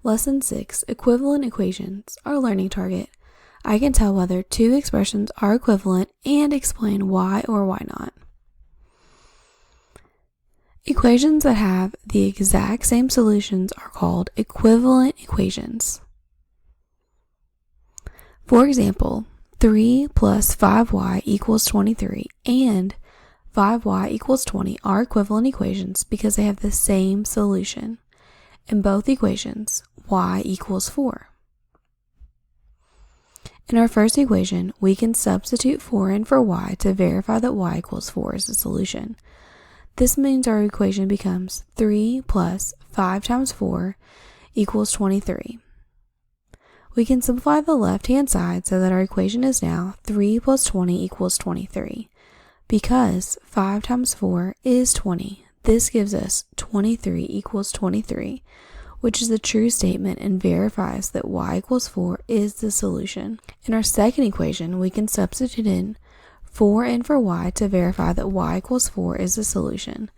Lesson 6, Equivalent Equations, our learning target. I can tell whether two expressions are equivalent and explain why or why not. Equations that have the exact same solutions are called equivalent equations. For example, 3 plus 5y equals 23 and 5y equals 20 are equivalent equations because they have the same solution. In both equations, y equals 4. In our first equation, we can substitute 4 in for y to verify that y equals 4 is the solution. This means our equation becomes 3 plus 5 times 4 equals 23. We can simplify the left-hand side so that our equation is now 3 plus 20 equals 23. Because 5 times 4 is 20, this gives us 23 equals 23, which is a true statement and verifies that y equals 4 is the solution. In our second equation, we can substitute in 4 in for y to verify that y equals 4 is the solution.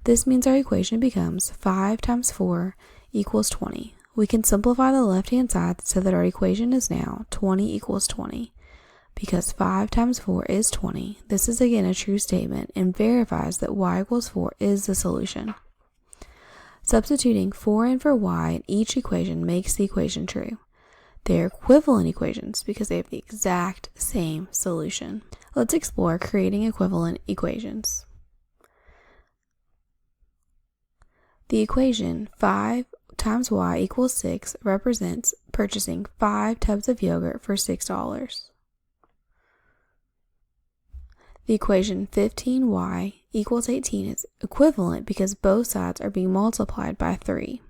This means our equation becomes 5 times 4 equals 20. We can simplify the left-hand side so that our equation is now 20 equals 20. Because 5 times 4 is 20, this is again a true statement and verifies that y equals 4 is the solution. Substituting 4 in for y in each equation makes the equation true. They are equivalent equations because they have the exact same solution. Let's explore creating equivalent equations. The equation 5 times y equals 6 represents purchasing 5 tubs of yogurt for $6. The equation 15y equals 18 is equivalent because both sides are being multiplied by 3.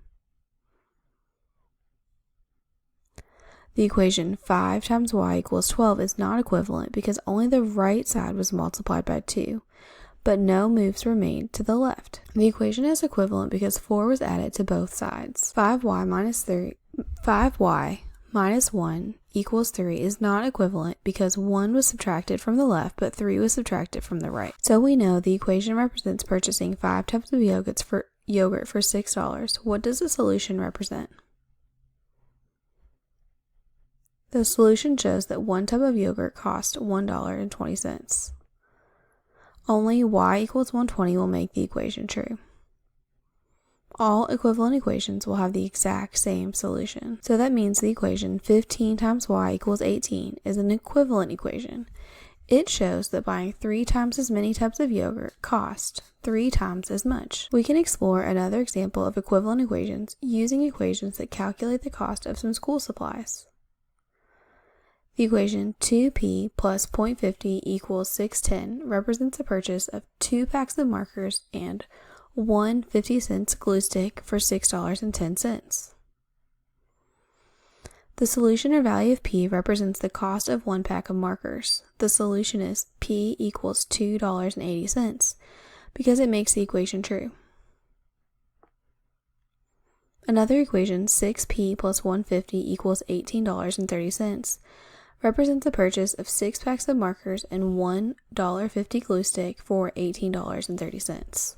The equation 5 times y equals 12 is not equivalent because only the right side was multiplied by 2, but no moves were made to the left. The equation is equivalent because 4 was added to both sides. 5y minus 1 equals 3 is not equivalent because 1 was subtracted from the left, but 3 was subtracted from the right. So we know the equation represents purchasing 5 tubs of yogurt for $6. What does the solution represent? The solution shows that 1 tub of yogurt cost $1.20. Only y equals 120 will make the equation true. All equivalent equations will have the exact same solution. So that means the equation 15 times y equals 18 is an equivalent equation. It shows that buying 3 times as many tubs of yogurt costs 3 times as much. We can explore another example of equivalent equations using equations that calculate the cost of some school supplies. The equation 2p plus 0.50 equals 610 represents the purchase of 2 packs of markers and 1 50-cent glue stick for $6.10. The solution or value of p represents the cost of 1 pack of markers. The solution is p equals $2.80 because it makes the equation true. Another equation, 6p plus 150 equals $18.30, represents the purchase of 6 packs of markers and $1.50 glue stick for $18.30.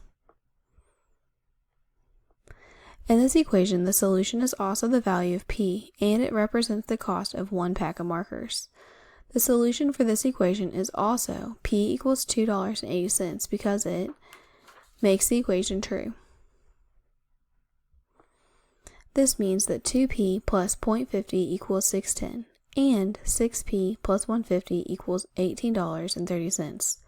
In this equation, the solution is also the value of p, and it represents the cost of 1 pack of markers. The solution for this equation is also p equals $2.80 because it makes the equation true. This means that 2p plus 0.50 equals 610, and 6p plus 150 equals $18.30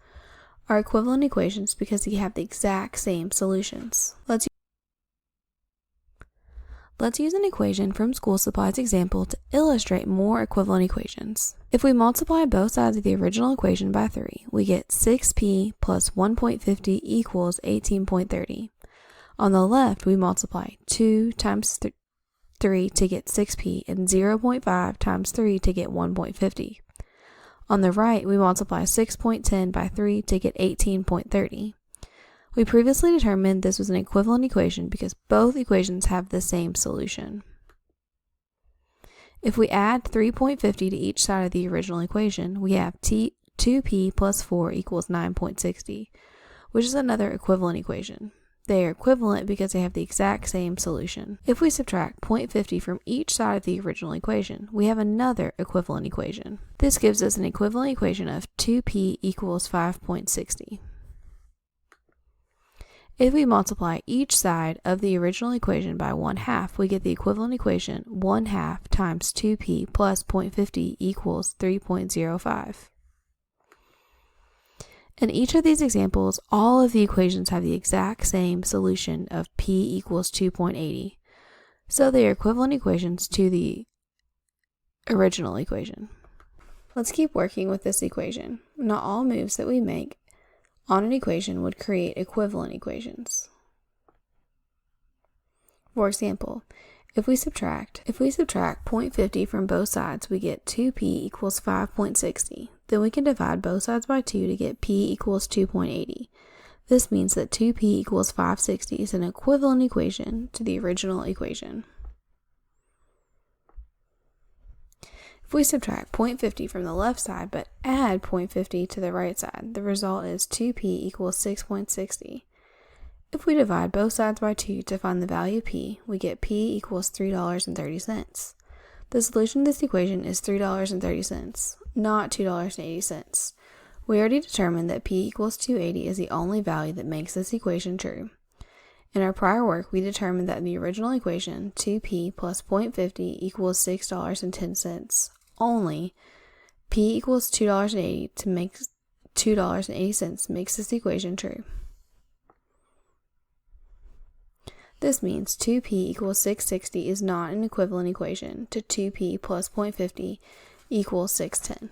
are equivalent equations because they have the exact same solutions. Let's use an equation from school supplies example to illustrate more equivalent equations. If we multiply both sides of the original equation by 3, we get 6p plus 1.50 equals 18.30. On the left, we multiply 2 times 3 to get 6p and 0.5 times 3 to get 1.50. On the right, we multiply 6.10 by 3 to get 18.30. We previously determined this was an equivalent equation because both equations have the same solution. If we add 3.50 to each side of the original equation, we have 2p plus 4 equals 9.60, which is another equivalent equation. They are equivalent because they have the exact same solution. If we subtract 0.50 from each side of the original equation, we have another equivalent equation. This gives us an equivalent equation of 2p equals 5.60. If we multiply each side of the original equation by 1/2, we get the equivalent equation 1/2 times 2p plus 0.50 equals 3.05. In each of these examples, all of the equations have the exact same solution of p equals 2.80. So they are equivalent equations to the original equation. Let's keep working with this equation. Not all moves that we make on an equation would create equivalent equations. For example, if we subtract 0.50 from both sides, we get 2p equals 5.60. Then we can divide both sides by 2 to get p equals 2.80. This means that 2p equals 560 is an equivalent equation to the original equation. If we subtract 0.50 from the left side but add 0.50 to the right side, the result is 2p equals 6.60. If we divide both sides by 2 to find the value p, we get p equals $3.30. The solution to this equation is $3.30, not $2.80. We already determined that p equals 280 is the only value that makes this equation true. In our prior work, we determined that in the original equation, 2p plus 0.50 equals $6.10. Only p equals $2.80 to make $2.80 makes this equation true. This means 2p equals 660 is not an equivalent equation to 2p plus 0.50 equals 610.